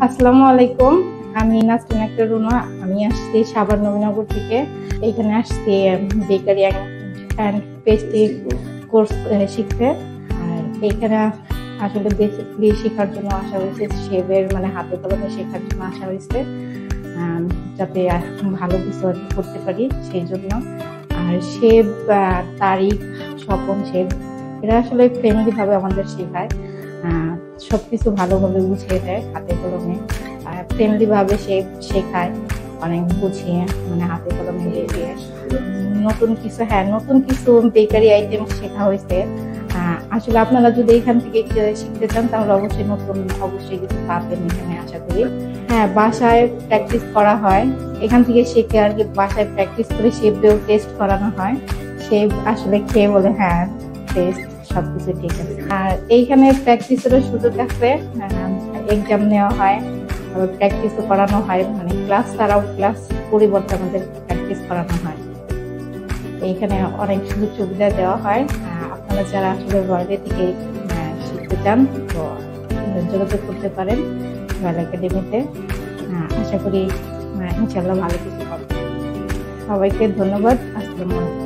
আসসালামু আলাইকুম। আমি নাজরিন আক্তার রুনা। আমি আসছি সাভার নবীনগর থেকে। এখানে আসছি বেকারি অ্যান্ড পেস্ট্রি কোর্স শিখতে। আর এখানে আসলে বেসিকলি শেখার জন্য আসা হয়েছে, শেফের মানে হাতে কলমে শেখার জন্য আসা হয়েছে, যাতে ভালো কিছু আর কি করতে পারি সেই জন্য। আর শেফ তারিক, স্বপন শেফ এরা আসলে ফ্রেন্ডলি ভাবে আমাদের শেখায়, সবকিছু ভালোভাবে বুঝিয়ে দেয় হাতে কলমে, ফ্রেন্ডলি ভাবে শেখায়, অনেক বুঝিয়ে মানে হাতে কলমে দিয়ে। নতুন কিছু বেকারি আইটেম শেখা হয়েছে। আসলে আপনারা যদি এখান থেকে শিখতে চান তাহলে অবশ্যই কিছু পাবেন এখানে আশা করি। হ্যাঁ, বাসায় প্র্যাকটিস করা হয়, এখান থেকে শিখে আর কি বাসায় প্র্যাকটিস করে শেফদেরও টেস্ট করানো হয়। শেফ আসলে খেয়ে বলে হ্যাঁ টেস্ট সবকিছু ঠিক আছে। আর এইখানে প্র্যাকটিসেরও সুযোগ আছে, এক্সাম নেওয়া হয়, প্র্যাকটিসও করানো হয়, মানে ক্লাস ছাড়াও ক্লাস পরিবর্তে আমাদের প্র্যাকটিস করানো হয়। এইখানে অনেক সুযোগ সুবিধা দেওয়া হয়। আপনারা যারা আসলে বাইরে থেকে শিখতে চান তো যোগাযোগ করতে পারেন রয়্যাল একাডেমিতে। আশা করি ইনশাল্লাহ ভালো কিছু হবে। সবাইকে ধন্যবাদ। আসসালামু আলাইকুম।